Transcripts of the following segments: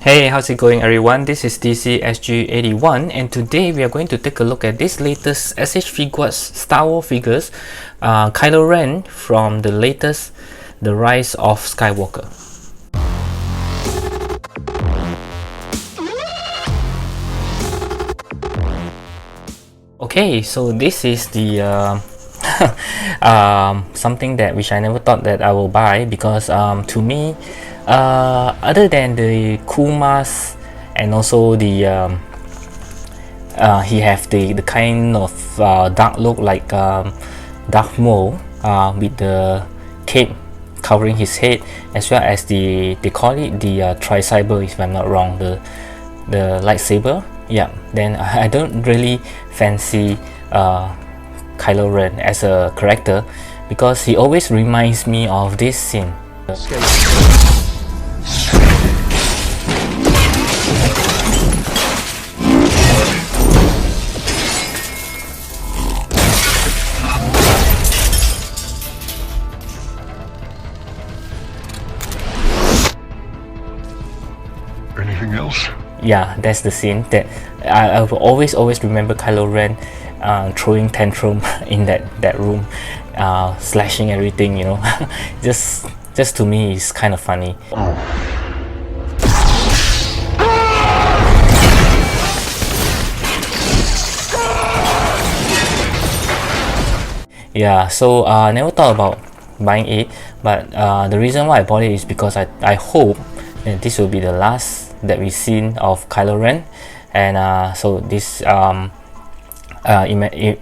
Hey, how's it going everyone? This is DCSG 81 and today we are going to take a look at this latest SH Figuarts Star Wars figures, Kylo Ren from the latest The Rise of Skywalker. Okay, so this is the something that which I never thought that I will buy because to me, other than the cool mask and also the he have the kind of dark look like Darth Maul with the cape covering his head, as well as they call it the tri-saber if I'm not wrong, the lightsaber. Yeah, then I don't really fancy Kylo Ren as a character because he always reminds me of this scene. Anything else? Yeah, that's the scene that I will always remember Kylo Ren throwing tantrum in that room, slashing everything, you know. just to me it's kind of funny. Yeah, so I never thought about buying it, but the reason why I bought it is because I hope that this will be the last that we've seen of Kylo Ren. And so this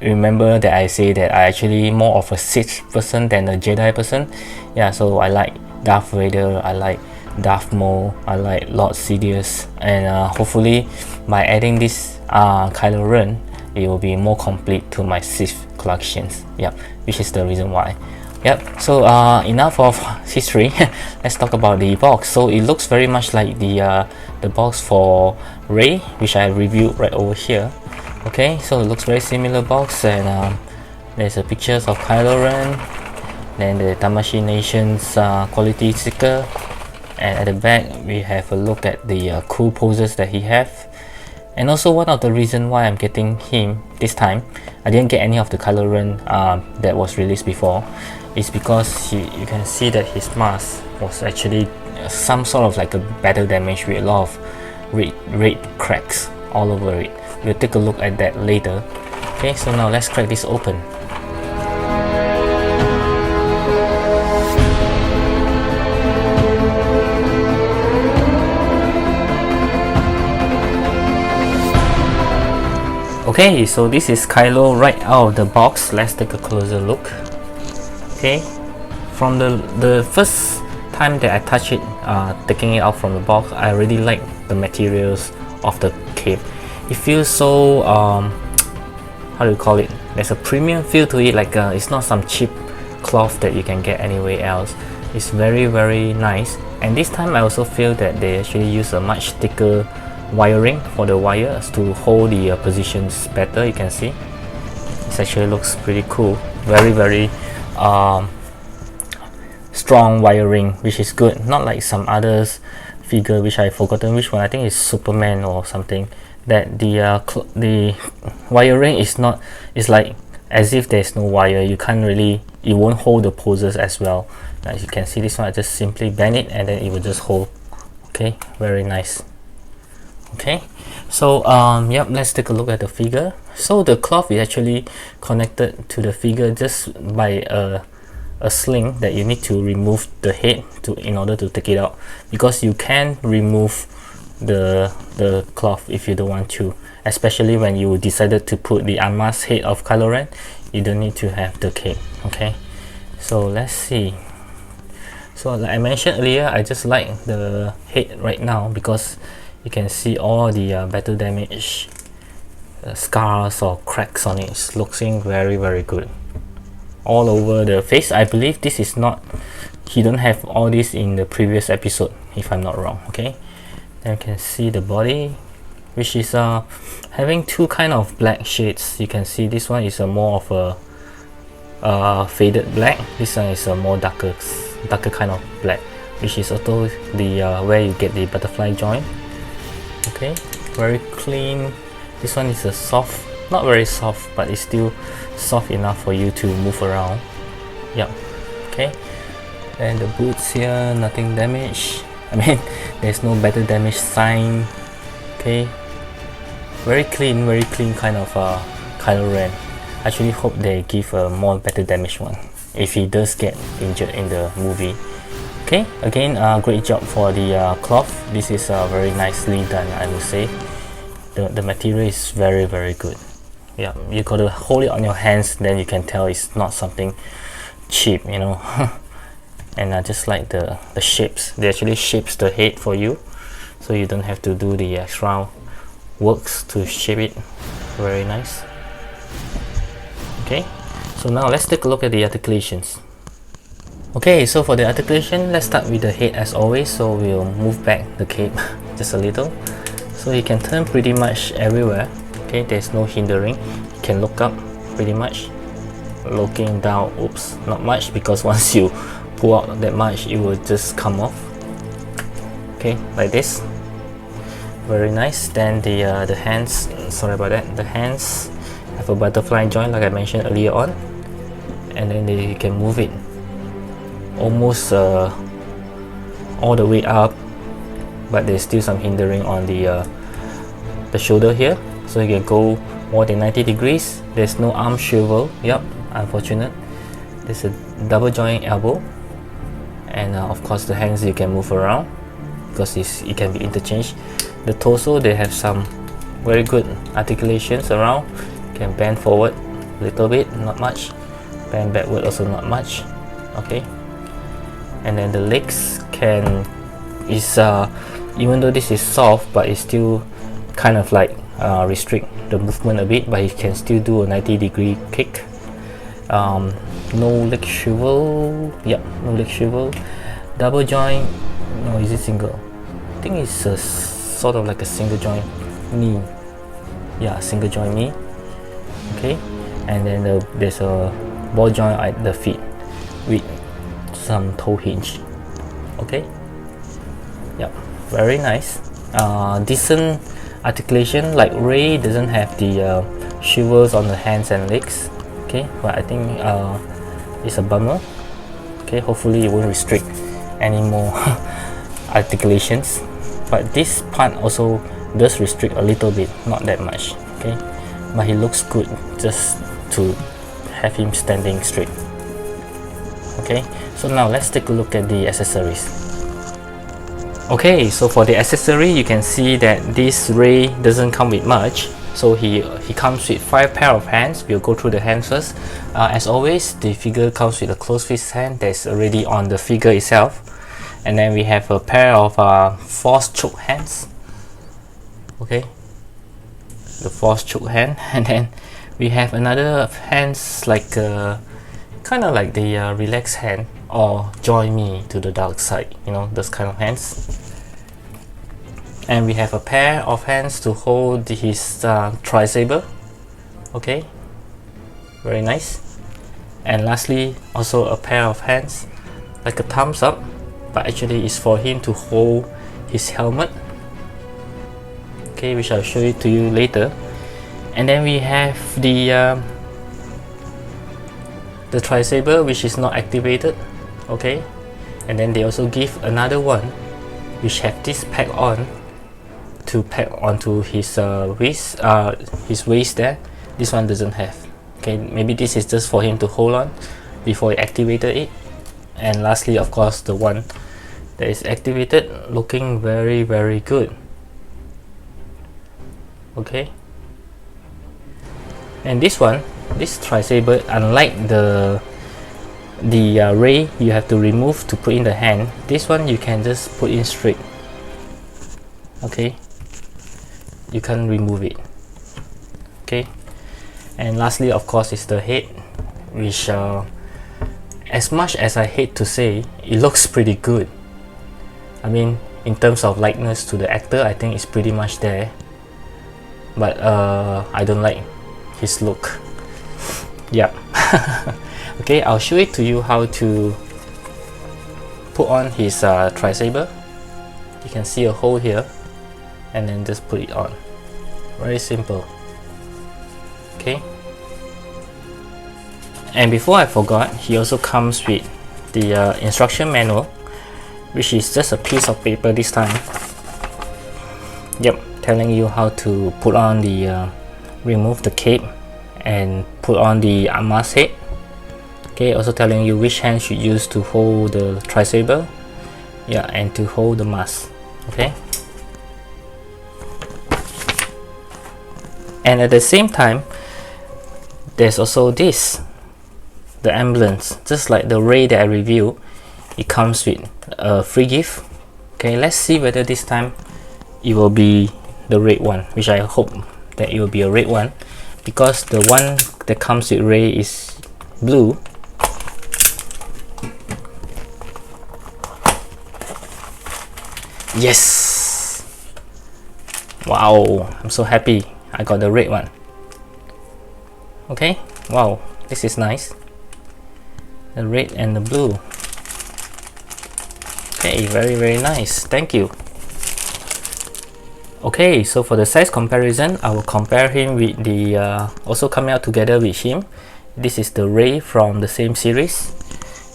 remember that I say that I actually more of a Sith person than a Jedi person. Yeah, so I like Darth Vader, I like Darth Maul, I like Lord Sidious, and hopefully by adding this Kylo Ren, it will be more complete to my Sith collections. Yeah, which is the reason why. Yep, so enough of history. Let's talk about the box. So it looks very much like the box for Rey, which I reviewed right over here. Okay, so it looks very similar box, and there's a pictures of Kylo Ren, then the Tamashii Nation's quality sticker, and at the back we have a look at the cool poses that he have. And also one of the reason why I'm getting him this time, I didn't get any of the Kylo Ren that was released before, is because you can see that his mask was actually some sort of like a battle damage with a lot of red cracks all over it. We'll take a look at that later. Okay, so now let's crack this open. Okay, so this is Kylo right out of the box. Let's take a closer look. Okay, from the first time that I touch it, taking it out from the box, I really like the materials of the cape. It feels so how do you call it, there's a premium feel to it, like it's not some cheap cloth that you can get anywhere else. It's very nice, and this time I also feel that they actually use a much thicker wiring for the wires to hold the positions better. You can see this actually looks pretty cool. Very strong wiring, which is good, not like some others figure which I forgotten which one, I think it's Superman or something, that the wiring is not, it's like as if there's no wire. You can't really, it won't hold the poses as well. As you can see, this one I just simply bend it and then it will just hold. Okay, very nice. Okay, so yep, let's take a look at the figure. So the cloth is actually connected to the figure just by a sling that you need to remove the head in order to take it out, because you can remove the cloth if you don't want to, especially when you decided to put the unmasked head of Kylo Ren. You don't need to have the cape. Okay, so let's see. So like I mentioned earlier, I just like the head right now because you can see all the battle damage scars or cracks on it. It's looking very good all over the face. I believe this is not, he don't have all this in the previous episode if I'm not wrong. Okay, then you can see the body, which is having two kind of black shades. You can see this one is a more of a faded black, this one is a more darker kind of black, which is also the where you get the butterfly joint. Okay, very clean. This one is a soft, not very soft, but it's still soft enough for you to move around. Yep. Okay, and the boots here, nothing damaged. I mean, there's no battle damage sign. Okay, very clean kind of Kylo Ren. I actually hope they give a more battle damage one if he does get injured in the movie. Okay, again, great job for the cloth. This is very nicely done, I would say. The material is very good. Yeah, you gotta hold it on your hands, then you can tell it's not something cheap, you know. And I just like the shapes. They actually shapes the head for you, so you don't have to do the extra works to shape it. Very nice. Okay, so now let's take a look at the articulations. Okay, so for the articulation, let's start with the head as always. So we'll move back the cape just a little, so you can turn pretty much everywhere. Okay, there's no hindering. You can look up pretty much. Looking down, oops, not much, because once you pull out that much, it will just come off. Okay, like this. Very nice. Then the hands, sorry about that, the hands have a butterfly joint like I mentioned earlier on, and then you can move it almost all the way up, but there's still some hindering on the shoulder here, so you can go more than 90 degrees. There's no arm swivel. Yep, unfortunate. There's a double joint elbow, and of course the hands you can move around because it can be interchanged. The torso, they have some very good articulations around. You can bend forward a little bit, not much. Bend backward, also not much. Okay, and then the legs is even though this is soft, but it's still kind of like restrict the movement a bit, but you can still do a 90-degree kick. No leg swivel. Yep, no leg swivel. Double joint, no, is it single? I think it's a sort of like a single joint knee. Yeah, single joint knee. Okay, and then there's a ball joint at the feet with some toe hinge. Okay, yep, very nice. Decent articulation. Like Rey doesn't have the swivels on the hands and legs. Okay, but I think it's a bummer. Okay, hopefully it won't restrict any more articulations, but this part also does restrict a little bit, not that much. Okay, but he looks good just to have him standing straight. Okay, so now let's take a look at the accessories. Okay, so for the accessory, you can see that this Rey doesn't come with much. So he comes with 5 pair of hands. We'll go through the hands first. As always, the figure comes with a closed fist hand that's already on the figure itself, and then we have a pair of force choke hands. Okay, the force choke hand, and then we have another hands like kind of like the relaxed hand, or join me to the dark side, you know, those kind of hands. And we have a pair of hands to hold his tri-saber. Okay, very nice. And lastly, also a pair of hands like a thumbs up, but actually it's for him to hold his helmet. Okay, which I'll show it to you later. And then we have the tri-saber, which is not activated. Okay, and then they also give another one which have this pack on to pack onto his waist there. This one doesn't have. Okay, maybe this is just for him to hold on before he activated it. And lastly, of course, the one that is activated, looking very good. Okay, and this one, this tri-saber, unlike the Rey you have to remove to put in the hand, this one you can just put in straight. Okay, you can't remove it. Okay, and lastly, of course, is the head, which as much as I hate to say, it looks pretty good. I mean, in terms of likeness to the actor, I think it's pretty much there, but I don't like his look. Yeah. Okay, I'll show it to you how to put on his tri-saber. You can see a hole here. and then just put it on. Very simple. Okay. And before I forgot, he also comes with the instruction manual, which is just a piece of paper this time. Yep, telling you how to put on the remove the cape and put on the armmask head. Okay, also telling you which hand should use to hold the tri-saber, yeah, and to hold the mask. Okay. And at the same time, there's also this, the emblems, just like the Rey that I reviewed. It comes with a free gift. Okay, let's see whether this time it will be the red one, which I hope that it will be a red one, because the one that comes with Rey is blue. Yes! Wow, I'm so happy I got the red one. Okay, wow, this is nice. The red and the blue. Okay, very nice, thank you. Okay, so for the size comparison, I will compare him with the also coming out together with him. This is the Rey from the same series,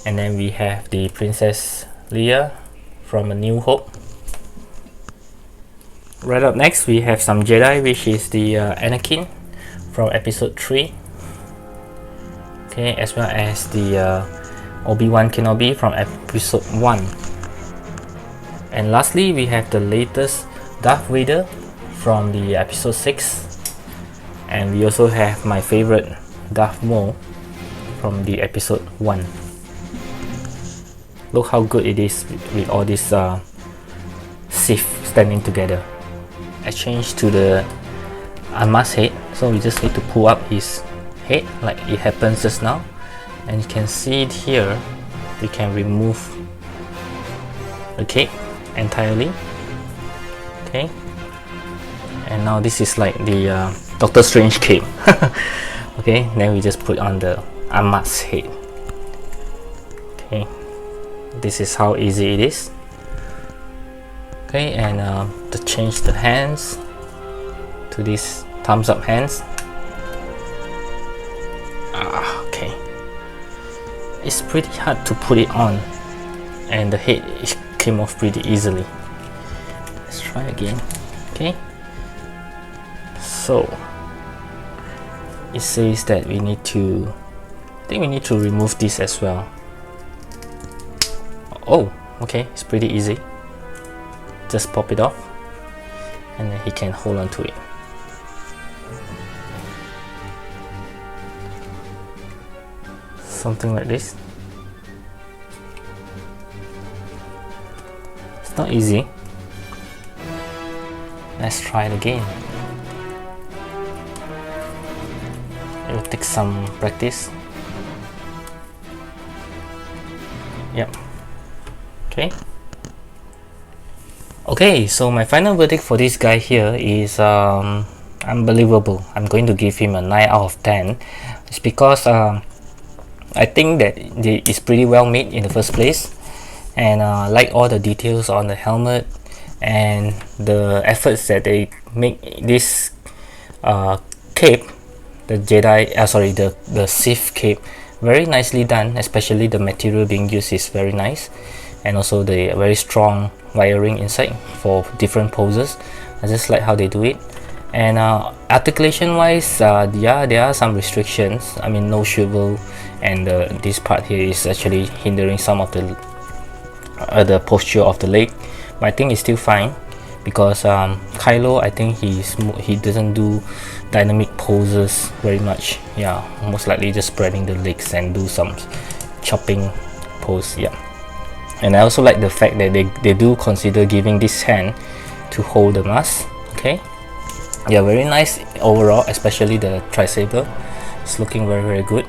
and then we have the Princess Leia from A New Hope. Right up next, we have some Jedi, which is the Anakin from Episode 3. Okay, as well as the Obi-Wan Kenobi from Episode 1. And lastly, we have the latest Darth Vader from the Episode 6. And we also have my favorite Darth Maul from the Episode 1. Look how good it is with all these Sith standing together. I changed to the unmasked head, so we just need to pull up his head like it happens just now, and you can see it here. We can remove the cape entirely. Okay, and now this is like the Doctor Strange cape. Okay, then we just put on the unmasked head. Okay, this is how easy it is. Okay, and to change the hands to these thumbs up hands. Okay, it's pretty hard to put it on, and the head came off pretty easily. Let's try again. Okay, so it says that we need to, I think we need to remove this as well. Oh, okay, it's pretty easy. Just pop it off, and then he can hold on to it. Something like this. It's not easy. Let's try it again. It will take some practice. Yep. Okay. Okay, so my final verdict for this guy here is unbelievable. I'm going to give him a 9 out of 10. It's because I think that it's pretty well made in the first place, and I like all the details on the helmet and the efforts that they make this cape, the Jedi, the Sith cape, very nicely done. Especially the material being used is very nice, and also the very strong wiring inside for different poses. I just like how they do it. And articulation wise, yeah, there are some restrictions. I mean, no swivel, and this part here is actually hindering some of the posture of the leg, but I think it's still fine, because Kylo, I think he doesn't do dynamic poses very much. Yeah, most likely just spreading the legs and do some chopping pose. Yeah. And I also like the fact that they do consider giving this hand to hold the mask. Okay, yeah, very nice overall, especially the tri-saber. It's looking very good.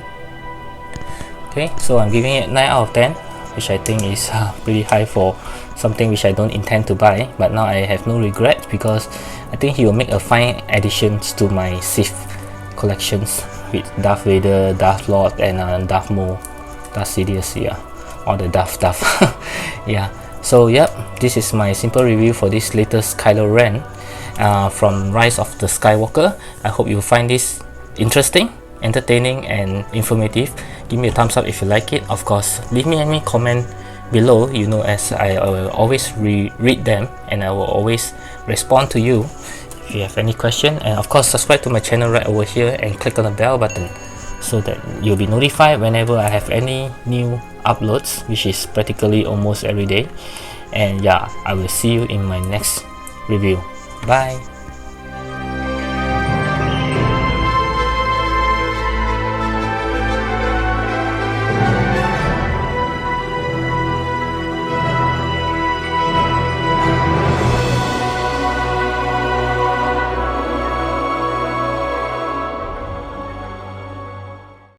Okay, so I'm giving it 9 out of 10, which I think is pretty high for something which I don't intend to buy, but now I have no regrets, because I think he will make a fine additions to my Sith collections with Darth Vader, Darth Lord, and Darth Maul, Darth Sidious. Yeah, all the Darth stuff. Yeah, so yep, this is my simple review for this latest Kylo Ren. from Rise of the Skywalker. I hope you find this interesting, entertaining and informative. Give me a thumbs up if you like it. Of course, leave me any comment below, you know, as I will always read them and I will always respond to you if you have any question. And of course, subscribe to my channel right over here and click on the bell button so that you'll be notified whenever I have any new uploads, which is practically almost every day. And yeah, I will see you in my next review. Bye.